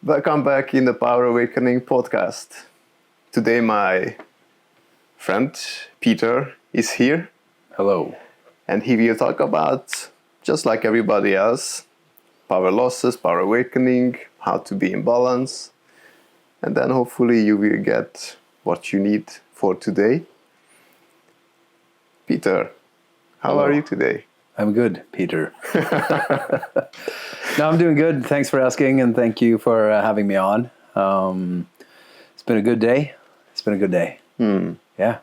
Welcome back in the Power Awakening podcast. Today my friend Peter is here. Hello. And he will talk about, just like everybody else, power losses, power awakening, how to be in balance. And then hopefully you will get what you need for today. Peter, how are you today? I'm good, Peter. No, I'm doing good. Thanks for asking, and thank you for having me on. It's been a good day. Yeah.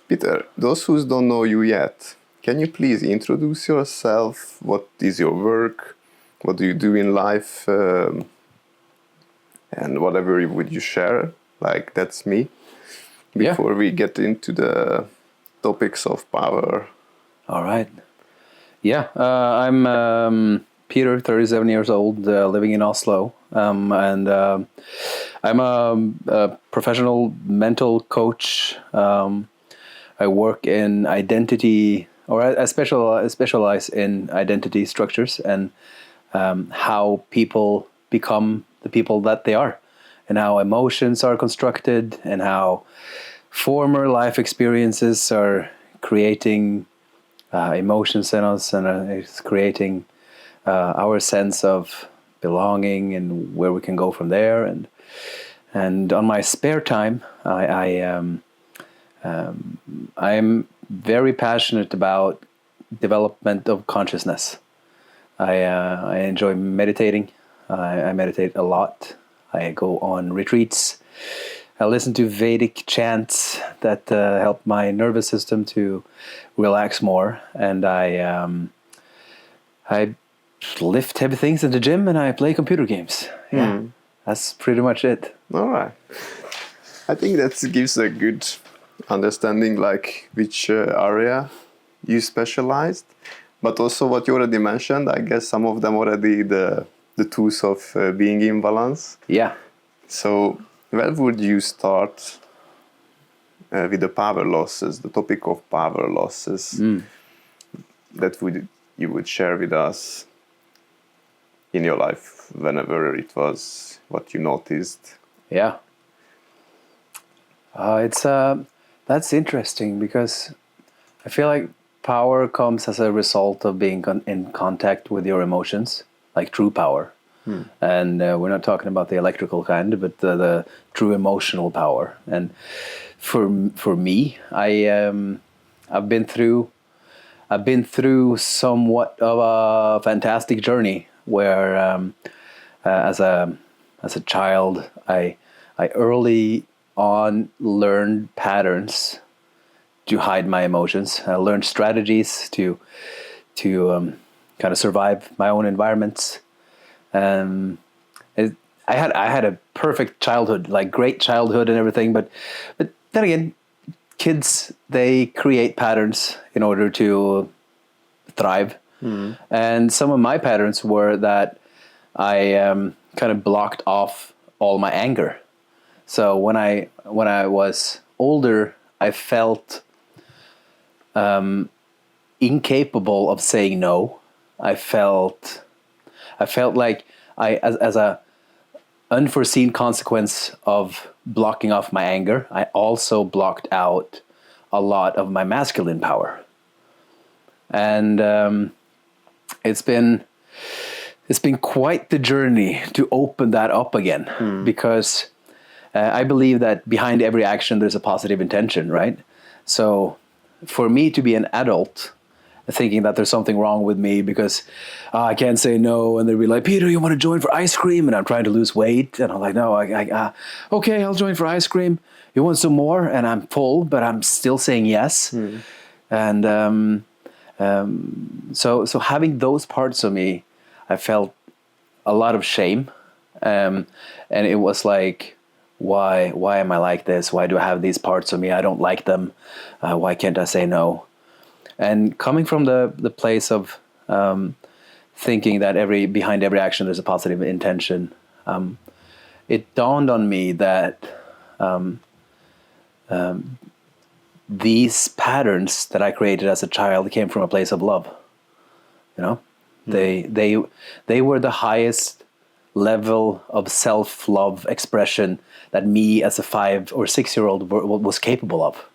Peter, those who don't know you yet, can you please introduce yourself? What is your work? What do you do in life? And whatever would you share? Like, that's me. Before we get into the topics of power. All right. Yeah, I'm Peter, 37 years old, living in Oslo. And I'm a professional mental coach. I work in identity, or I specialize in identity structures and how people become the people that they are, and how emotions are constructed, and how former life experiences are creating emotions in us, and it's creating our sense of belonging and where we can go from there. And on my spare time, I'm very passionate about development of consciousness. I enjoy meditating. I meditate a lot. I go on retreats. I listen to Vedic chants that help my nervous system to relax more. And I lift heavy things in the gym, and I play computer games. Yeah, that's pretty much it. All right. I think that gives a good understanding, like which area you specialized, but also what you already mentioned. I guess some of them already the tools of being in balance. Yeah. So where would you start with the power losses, the topic of power losses that you would share with us in your life, whenever it was, what you noticed? Yeah. That's interesting, because I feel like power comes as a result of being in contact with your emotions, like true power. And we're not talking about the electrical kind, but the true emotional power. And for me, I've been through somewhat of a fantastic journey where as a child I early on learned patterns to hide my emotions. I learned strategies to kind of survive my own environments. I had a perfect childhood, like great childhood and everything, but then again, kids, they create patterns in order to thrive. And some of my patterns were that I kind of blocked off all my anger. So when I was older, I felt incapable of saying no. I felt like as a unforeseen consequence of blocking off my anger, I also blocked out a lot of my masculine power. And it's been quite the journey to open that up again, because I believe that behind every action there's a positive intention, right? So for me to be an adult thinking that there's something wrong with me because I can't say no, and they'll be like, Peter, you want to join for ice cream? And I'm trying to lose weight, and I'm like, no, okay, I'll join for ice cream. You want some more? And I'm full, but I'm still saying yes. And so having those parts of me, I felt a lot of shame, and it was like, why am I like this? Why do I have these parts of me? I don't like them. Why can't I say no? And coming from the place of thinking that behind every action there's a positive intention, it dawned on me that these patterns that I created as a child came from a place of love. You know, they were the highest level of self-love expression that me as a 5 or 6 year old was capable of.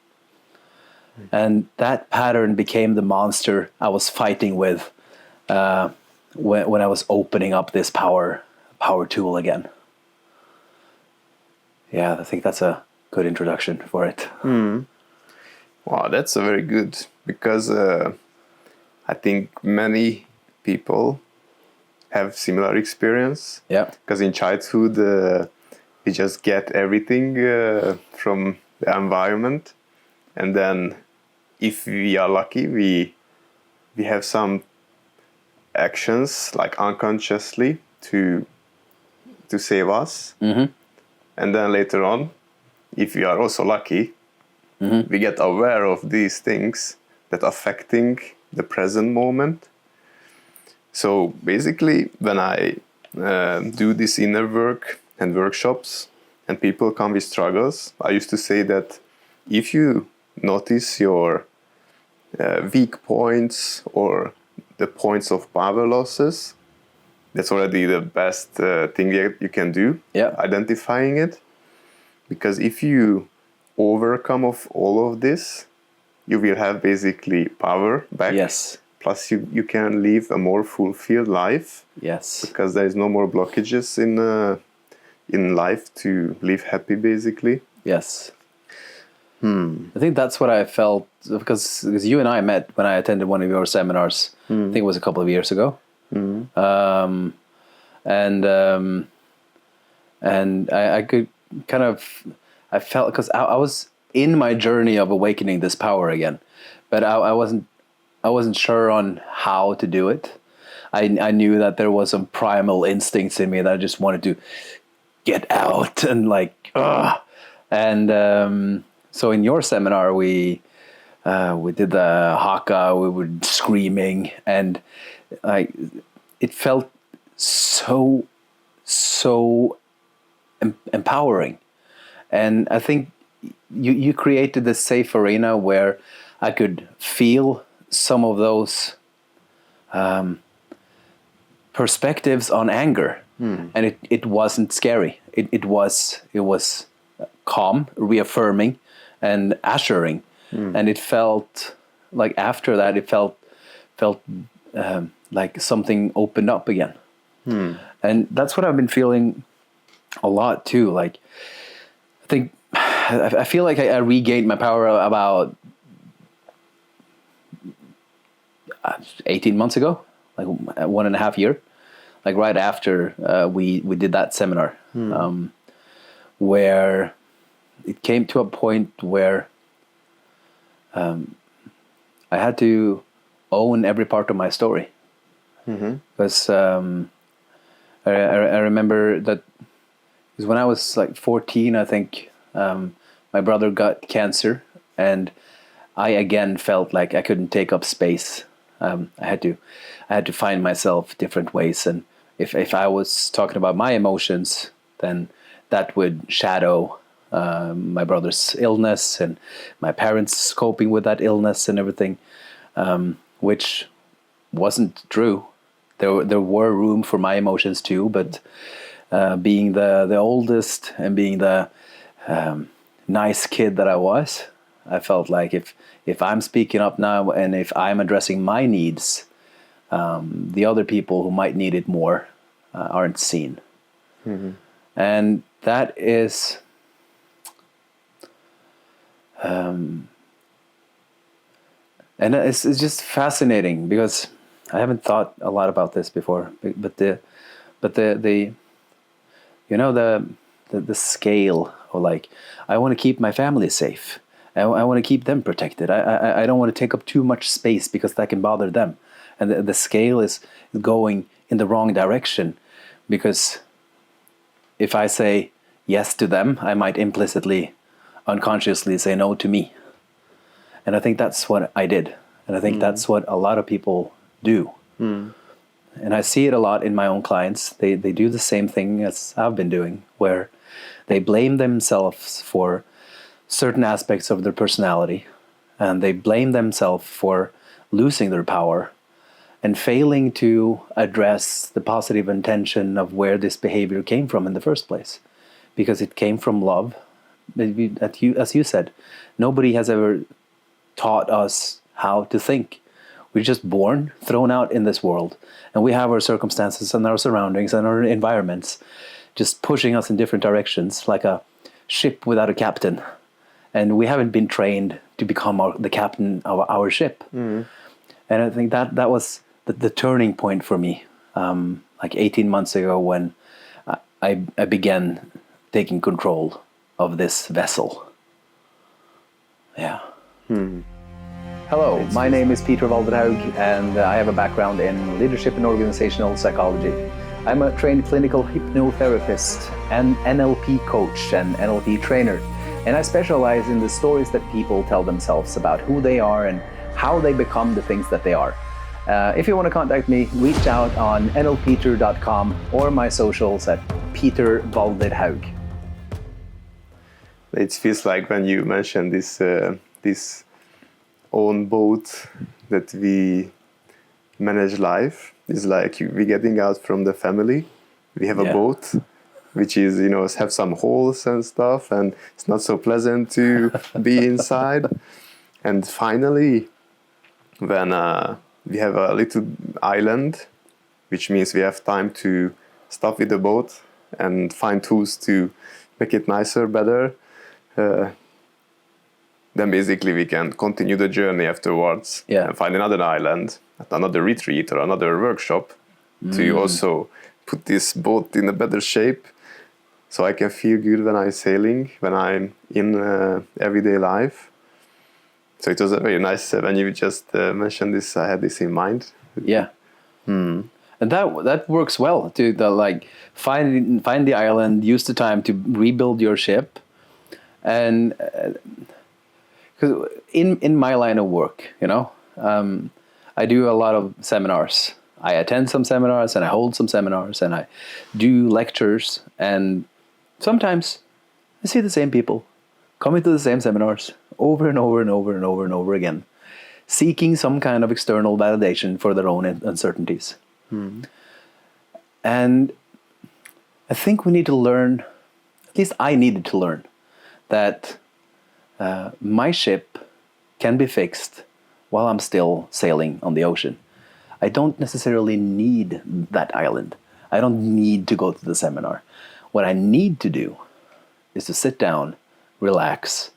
And that pattern became the monster I was fighting with when I was opening up this power tool again. Yeah, I think that's a good introduction for it. Wow, that's a very good, because I think many people have similar experience. Yeah. Because in childhood, we just get everything from the environment, and then if we are lucky, we have some actions like unconsciously to save us. And then later on, if we are also lucky, we get aware of these things that affecting the present moment. So basically, when I do this inner work and workshops, and people come with struggles, I used to say that if you notice your weak points or the points of power losses, that's already the best thing you can do, identifying it. Because if you overcome of all of this, you will have basically power back. Yes. Plus you can live a more fulfilled life. Yes. Because there is no more blockages in life to live happy, basically. Yes. I think that's what I felt, because you and I met when I attended one of your seminars. I think it was a couple of years ago. And I could kind of, I felt, because I was in my journey of awakening this power again, but I wasn't sure on how to do it. I knew that there was some primal instincts in me that I just wanted to get out and like, and so in your seminar we did the haka, we were screaming, and it felt so empowering. And I think you created this safe arena where I could feel some of those perspectives on anger, and it wasn't scary. It was calm, reaffirming, and assuring, and it felt like after that it felt like something opened up again, and that's what I've been feeling a lot too. Like I feel like I regained my power about 18 months ago, like 1.5 years, like right after we did that seminar, where it came to a point where I had to own every part of my story. Because I remember that because when I was like 14, I think my brother got cancer, and I again felt like I couldn't take up space. I had to find myself different ways, and if I was talking about my emotions, then that would shadow my brother's illness and my parents coping with that illness and everything, which wasn't true. There were room for my emotions too, but being the oldest and being the nice kid that I was, I felt like if I'm speaking up now and if I'm addressing my needs, the other people who might need it more aren't seen. And that is and it's just fascinating, because I haven't thought a lot about this before, but the you know, the scale of like, I want to keep my family safe. I want to keep them protected. I don't want to take up too much space because that can bother them. And the scale is going in the wrong direction, because if I say yes to them, I might implicitly, unconsciously say no to me. And I think that's what I did. And I think that's what a lot of people do. And I see it a lot in my own clients. They do the same thing as I've been doing, where they blame themselves for certain aspects of their personality, and they blame themselves for losing their power. and failing to address the positive intention of where this behavior came from in the first place, because it came from love. Maybe that you, as you said, nobody has ever taught us how to think. We're just born, thrown out in this world, and we have our circumstances and our surroundings and our environments just pushing us in different directions, like a ship without a captain. And we haven't been trained to become the captain of our ship. And I think that was the turning point for me, like 18 months ago, when I began taking control of this vessel. Yeah. Hello, my name is Peter Valderhaug, and I have a background in leadership and organizational psychology. I'm a trained clinical hypnotherapist, an NLP coach, and NLP trainer, and I specialize in the stories that people tell themselves about who they are and how they become the things that they are. If you want to contact me, reach out on nlpeter.com or my socials at Peter Valderhaug. It feels like when you mentioned this own boat that we manage life, is like we're getting out from the family. We have a boat, which is, have some holes and stuff, and it's not so pleasant to be inside. And finally, when we have a little island, which means we have time to stop with the boat and find tools to make it nicer, better, then basically we can continue the journey afterwards and find another island, another retreat or another workshop to also put this boat in a better shape, so I can feel good when I'm sailing, when I'm in everyday life. So it was a very nice, when you just mentioned this, I had this in mind. Yeah. And that works well to find the island, use the time to rebuild your ship. And because in my line of work, I do a lot of seminars. I attend some seminars and I hold some seminars and I do lectures, and sometimes I see the same people coming to the same seminars over and over and over and over and over again, seeking some kind of external validation for their own uncertainties. And I think we need to learn, at least I needed to learn, that my ship can be fixed while I'm still sailing on the ocean. I don't necessarily need that island. I don't need to go to the seminar. What I need to do is to sit down, relax,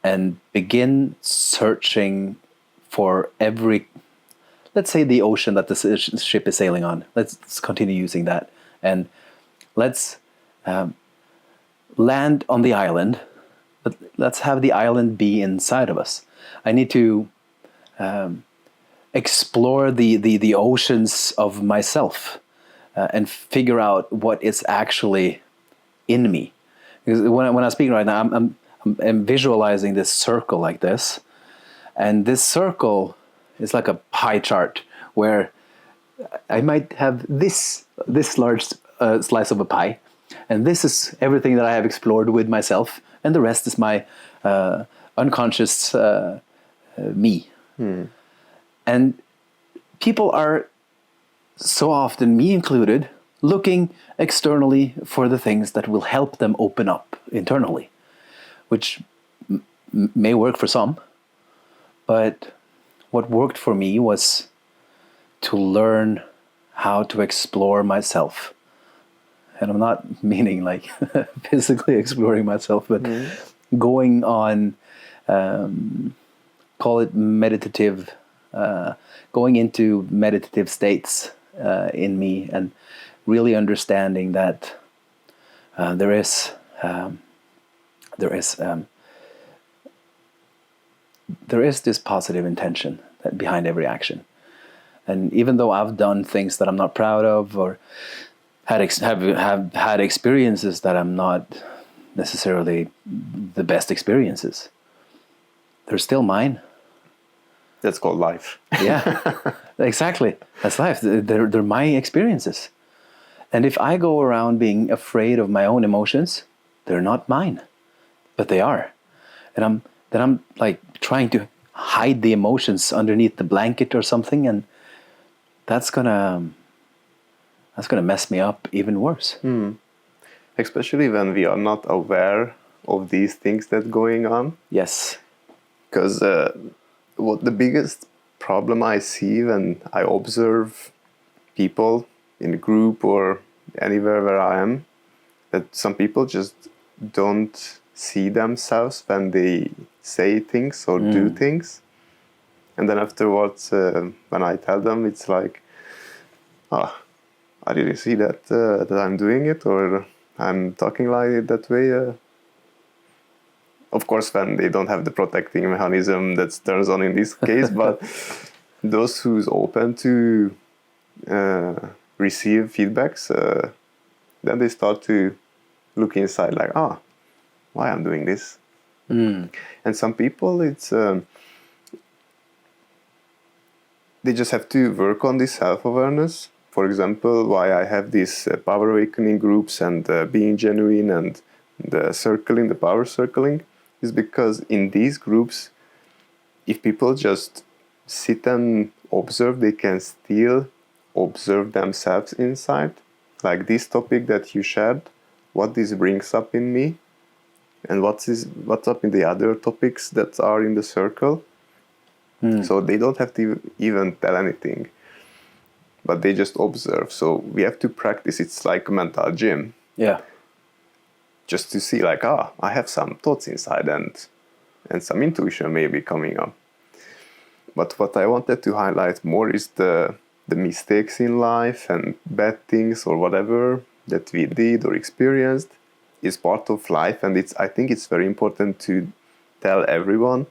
and begin searching for let's say the ocean that the ship is sailing on. Let's continue using that. And let's land on the island, but let's have the island be inside of us. I need to explore the oceans of myself and figure out what is actually in me. Because when I'm speaking right now, I'm visualizing this circle like this, and this circle is like a pie chart where I might have this large slice of a pie, and this is everything that I have explored with myself, and the rest is my unconscious me. And people are so often, me included, looking externally for the things that will help them open up internally, which may work for some, but what worked for me was to learn how to explore myself. And I'm not meaning like physically exploring myself, but going on, call it meditative, going into meditative states in me, and really understanding that there is this positive intention behind every action. And even though I've done things that I'm not proud of, or have had experiences that I'm not necessarily the best experiences, they're still mine. That's called life. Yeah, exactly. That's life. They're my experiences. And if I go around being afraid of my own emotions, they're not mine, but they are. And I'm like trying to hide the emotions underneath the blanket or something, and that's gonna mess me up even worse. Especially when we are not aware of these things that going on. Yes. Because what the biggest problem I see when I observe people in a group or anywhere where I am, that some people just don't see themselves when they say things or do things. And then afterwards, when I tell them, it's like, I didn't see that I'm doing it, or I'm talking like it that way. Of course, when they don't have the protecting mechanism that turns on in this case, but those who's open to receive feedbacks, then they start to look inside like, why I'm doing this. And some people, it's they just have to work on this self-awareness. For example, why I have these power awakening groups and being genuine and the power circling, is because in these groups, if people just sit and observe, they can still observe themselves inside. Like this topic that you shared, what this brings up in me, and what's up in the other topics that are in the circle. So they don't have to even tell anything, but they just observe. So we have to practice. It's like a mental gym. Yeah. Just to see like, I have some thoughts inside and some intuition maybe coming up. But what I wanted to highlight more is the mistakes in life and bad things or whatever that we did or experienced is part of life. And I think it's very important to tell everyone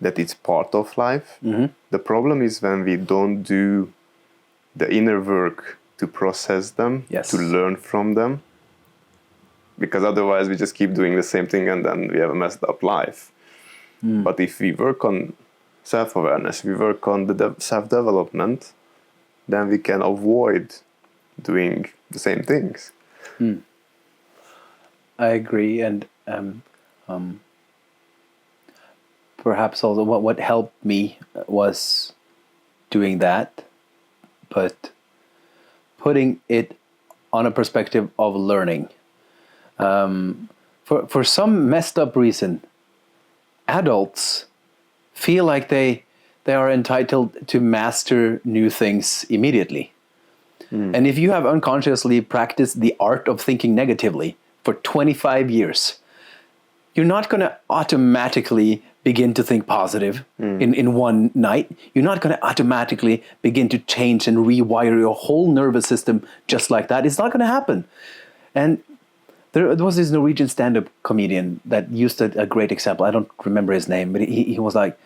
that it's part of life. The problem is when we don't do the inner work to process them, Yes. to learn from them, because otherwise we just keep doing the same thing and then we have a messed up life. But if we work on self-awareness, we work on the self-development, then we can avoid doing the same things. I agree, and perhaps also what helped me was doing that, but putting it on a perspective of learning. For some messed up reason, adults feel like they are entitled to master new things immediately. And if you have unconsciously practiced the art of thinking negatively for 25 years, you're not going to automatically begin to think positive in one night. You're not going to automatically begin to change and rewire your whole nervous system just like that. It's not going to happen. And there was this Norwegian stand-up comedian that used a great example. I don't remember his name, but he was like,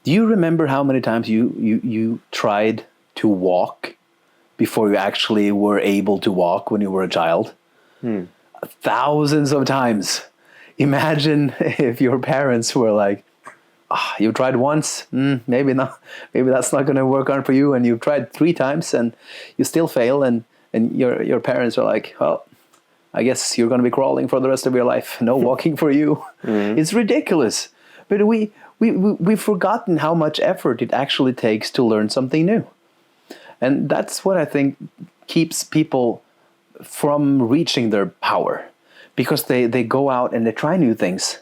do you remember how many times you tried to walk before you actually were able to walk when you were a child? Thousands of times. Imagine if your parents were like, you tried once, maybe not, maybe that's not going to work out for you, and you've tried 3 times and you still fail, and your parents are like, well, I guess you're going to be crawling for the rest of your life. No walking for you. It's ridiculous. But we've forgotten how much effort it actually takes to learn something new. And that's what I think keeps people from reaching their power. Because they go out and they try new things.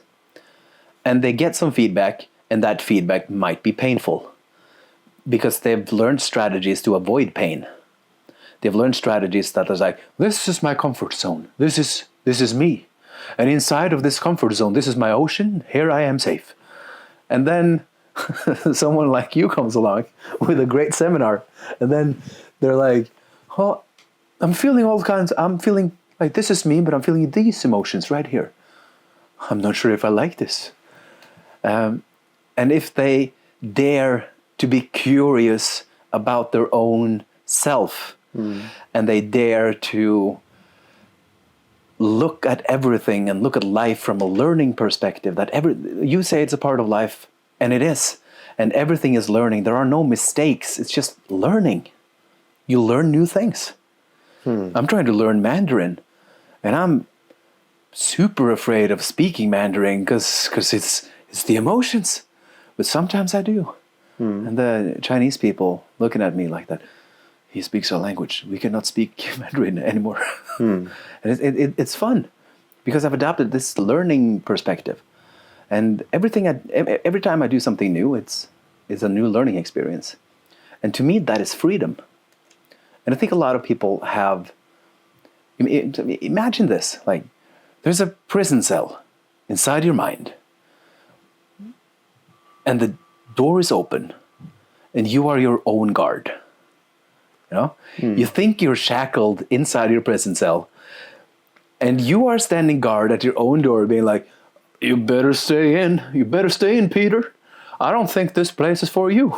And they get some feedback, and that feedback might be painful. Because they've learned strategies to avoid pain. They've learned strategies that are like, this is my comfort zone. This is me. And inside of this comfort zone, this is my ocean. Here I am safe. And then someone like you comes along with a great seminar. And then they're like, I'm feeling like this is me, but I'm feeling these emotions right here. I'm not sure if I like this. And if they dare to be curious about their own self, and they dare to look at everything and look at life from a learning perspective, you say it's a part of life, and it is. And everything is learning. There are no mistakes. It's just learning. You learn new things. I'm trying to learn Mandarin, and I'm super afraid of speaking Mandarin because it's the emotions. But sometimes I do. And the Chinese people looking at me like that, he speaks our language. We cannot speak Mandarin anymore. And it's fun because I've adopted this learning perspective. And every time I do something new, it's a new learning experience. And to me, that is freedom. And I think a lot of people have, imagine this, like there's a prison cell inside your mind and the door is open and you are your own guard. You know, you think you're shackled inside your prison cell and you are standing guard at your own door being like, you better stay in, Peter. I don't think this place is for you.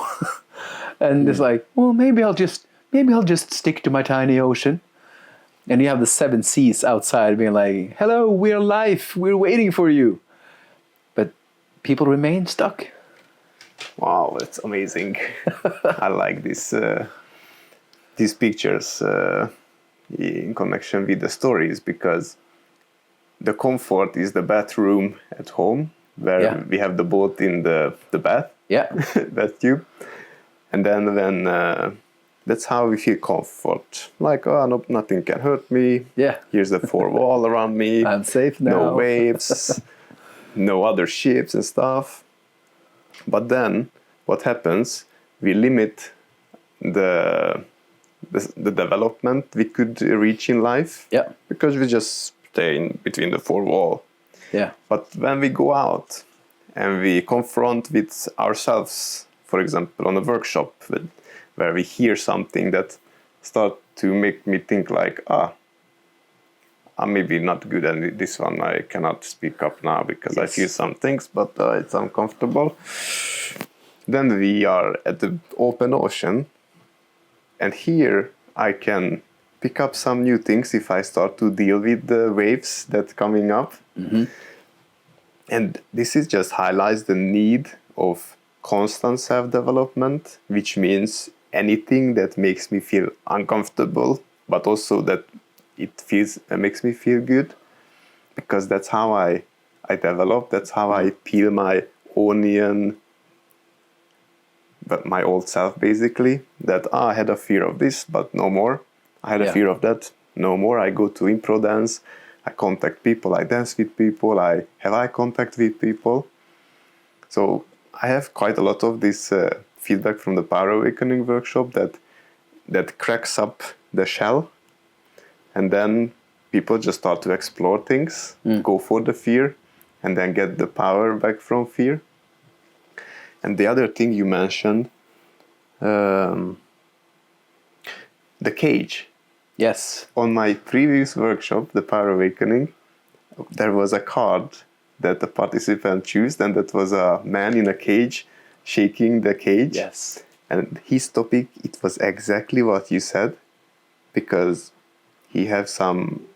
And it's like, well, maybe I'll just stick to my tiny ocean. And you have the 7 seas outside being like, hello, we're alive. We're waiting for you. But people remain stuck. Wow, it's amazing. I like these pictures in connection with the stories, because the comfort is the bathroom at home, where we have the boat in the bath, bath tube. And then when that's how we feel comfort. Like, oh, no, nothing can hurt me. Yeah. Here's the 4 wall around me. I'm safe now. No waves, no other ships and stuff. But then what happens? We limit the development we could reach in life. Yeah. Because we just stay in between the 4 wall. Yeah. But when we go out and we confront with ourselves, for example, on a workshop where we hear something that start to make me think like, I'm maybe not good at this one. I cannot speak up now because I feel some things, but it's uncomfortable. Then we are at the open ocean, and here I can pick up some new things if I start to deal with the waves that coming up. And this is just highlights the need of constant self-development, which means anything that makes me feel uncomfortable, but also that it makes me feel good, because that's how I develop. That's how I peel my onion, but my old self, basically. That I had a fear of this, but no more. I had a fear of that, no more. I go to improv dance, I contact people, I dance with people, I have eye contact with people. So I have quite a lot of this feedback from the Power Awakening workshop that cracks up the shell, and then people just start to explore things, go for the fear, and then get the power back from fear. And the other thing you mentioned, the cage. Yes. On my previous workshop, the Power Awakening, there was a card that the participant chose, and that was a man in a cage shaking the cage. Yes. And his topic, it was exactly what you said, because he had some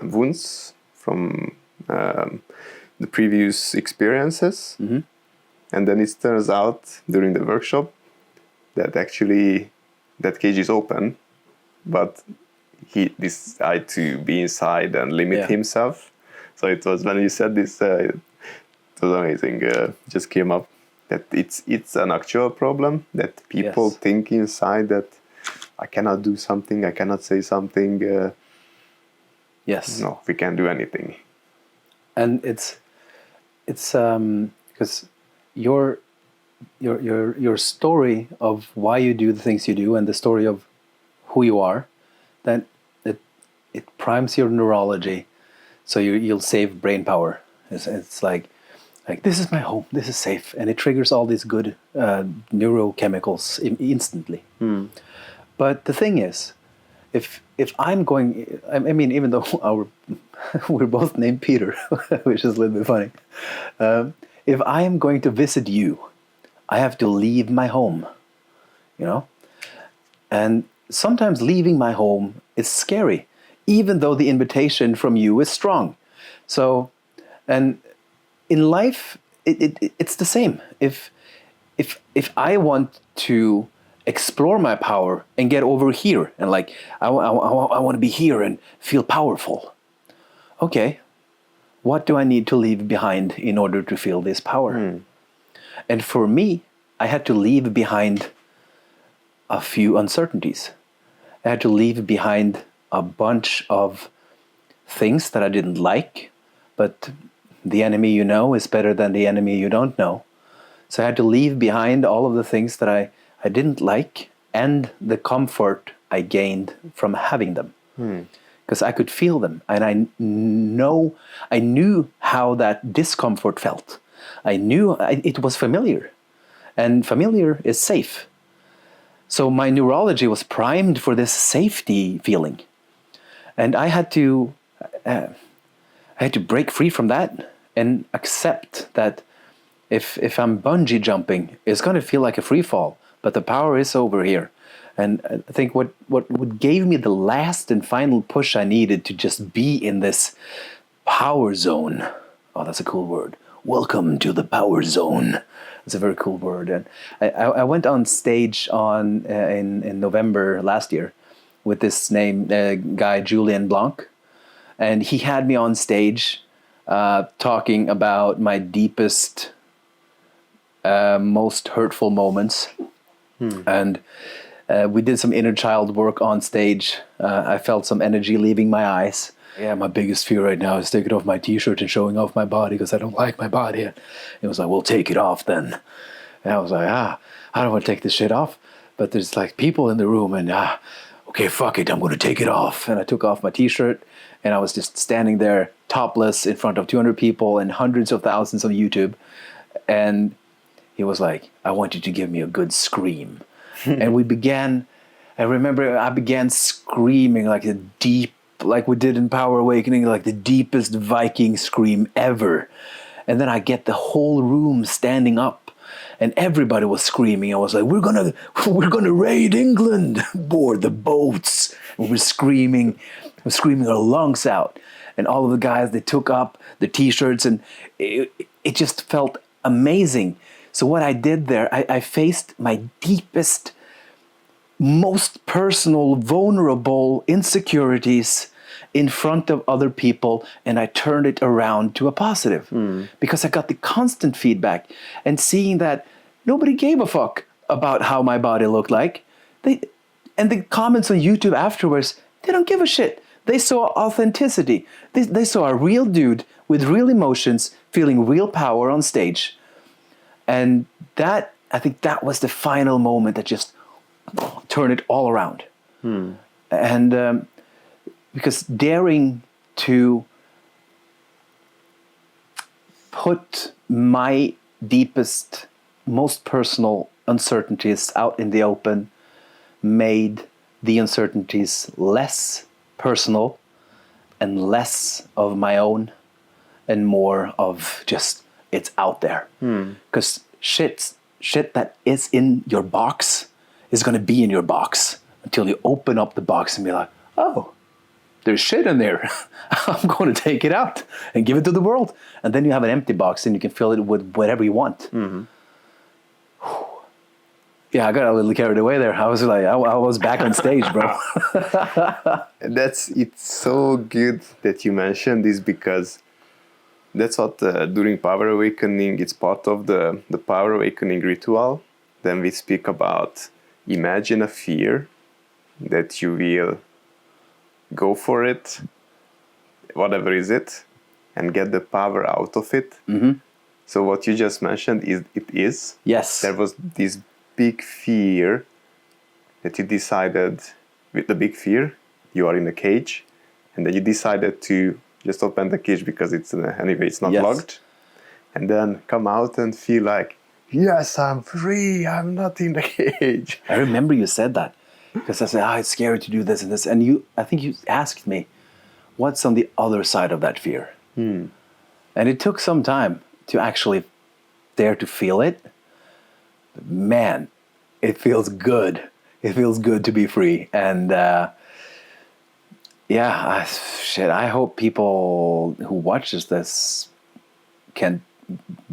wounds from the previous experiences. And then it turns out during the workshop that actually that cage is open, but he decided to be inside and limit himself. So it was, when you said this, it was amazing. Just came up that it's an actual problem, that people think inside that I cannot do something, I cannot say something. No, we can't do anything. And it's because your story of why you do the things you do, and the story of who you are, that it primes your neurology, so you'll save brain power. It's like this is my home, this is safe, and it triggers all these good neurochemicals instantly. But the thing is, if I'm going, I mean, even though we're both named Peter, which is a little bit funny, if I am going to visit you, I have to leave my home, you know? And sometimes leaving my home is scary, even though the invitation from you is strong. So, and in life, it's the same. If I want to explore my power and get over here, and like I want to be here and feel powerful, okay, what do I need to leave behind in order to feel this power? And for me, I had to leave behind a few uncertainties. I had to leave behind a bunch of things that I didn't like, but the enemy you know is better than the enemy you don't know. So I had to leave behind all of the things that I didn't like and the comfort I gained from having them. Because I could feel them, and I knew how that discomfort felt. I knew it was familiar, and familiar is safe. So my neurology was primed for this safety feeling, and I had to break free from that and accept that if I'm bungee jumping, it's going to feel like a free fall, but the power is over here. And I think what gave me the last and final push I needed to just be in this power zone. Oh, that's a cool word. Welcome to the power zone. It's a very cool word. And I went on stage in November last year with this guy, Julien Blanc. And he had me on stage talking about my deepest, most hurtful moments. And we did some inner child work on stage. I felt some energy leaving my eyes. Yeah, my biggest fear right now is taking off my t-shirt and showing off my body because I don't like my body. And it was like, well, take it off then. And I was like, I don't want to take this shit off. But there's like people in the room and, okay, fuck it, I'm going to take it off. And I took off my t-shirt and I was just standing there topless in front of 200 people and hundreds of thousands on YouTube. And he was like, I want you to give me a good scream. And I remember I began screaming like like we did in Power Awakening, like the deepest Viking scream ever. And then I get the whole room standing up and everybody was screaming. I was like, we're gonna raid England, board the boats. And we're screaming our lungs out. And all of the guys, they took up the t-shirts and it just felt amazing. So what I did there, I faced my deepest, most personal, vulnerable insecurities in front of other people, and I turned it around to a positive. Because I got the constant feedback and seeing that nobody gave a fuck about how my body looked like. And the comments on YouTube afterwards, they don't give a shit. They saw authenticity. They saw a real dude with real emotions, feeling real power on stage. And I think that was the final moment that just turned it all around. And because daring to put my deepest, most personal uncertainties out in the open made the uncertainties less personal and less of my own and more of just it's out there. Because shit that is in your box is going to be in your box until you open up the box and be like, oh, there's shit in there. I'm going to take it out and give it to the world. And then you have an empty box and you can fill it with whatever you want. Yeah, I got a little carried away there. I was like, I was back on stage, bro. It's so good that you mentioned this because that's what during Power Awakening, it's part of the Power Awakening ritual. Then we speak about imagine a fear that you will go for it, whatever is it, and get the power out of it. So what you just mentioned is Yes. there was this big fear that you decided, with the big fear, you are in a cage, and then you decided to just open the cage because it's anyway it's not locked, and then come out and feel like, yes, I'm free, I'm not in the cage. I remember you said that because I said, it's scary to do this and this, and I think you asked me, what's on the other side of that fear? And it took some time to actually dare to feel it. But man, it feels good. It feels good to be free. And I hope people who watches this can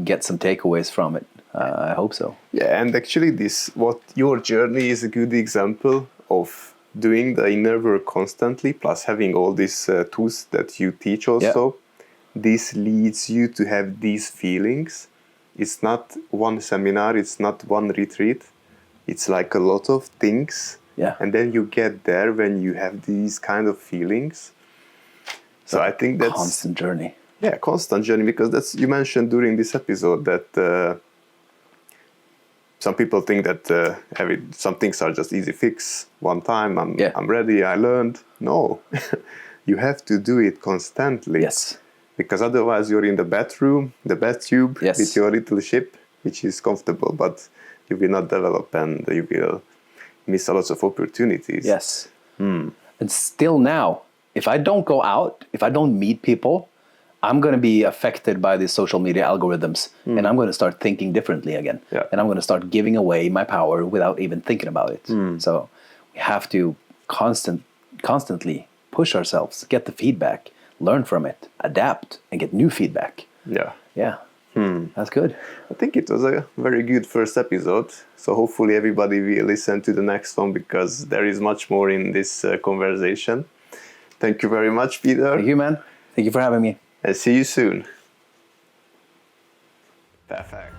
get some takeaways from it. I hope so. Yeah, and actually your journey is a good example of doing the inner work constantly, plus having all these tools that you teach also. Yeah. This leads you to have these feelings. It's not one seminar, it's not one retreat. It's like a lot of things Yeah. And then you get there when you have these kind of feelings. So I think that's constant journey. Yeah, constant journey, because that's, you mentioned during this episode that some people think that some things are just easy fix one time. I'm ready. I learned. No, you have to do it constantly. Yes. Because otherwise you're in the bathtube Yes. with your little ship, which is comfortable, but you will not develop and you will miss a lot of opportunities. Yes. And still now, if I don't go out, if I don't meet people, I'm going to be affected by these social media algorithms, and I'm going to start thinking differently again. Yeah. And I'm going to start giving away my power without even thinking about it. So we have to constantly push ourselves, get the feedback, learn from it, adapt, and get new feedback. Yeah. Yeah. That's good. I think it was a very good first episode. So hopefully everybody will listen to the next one, because there is much more in this conversation. Thank you very much, Peter. Thank you, man. Thank you for having me. And see you soon. Perfect.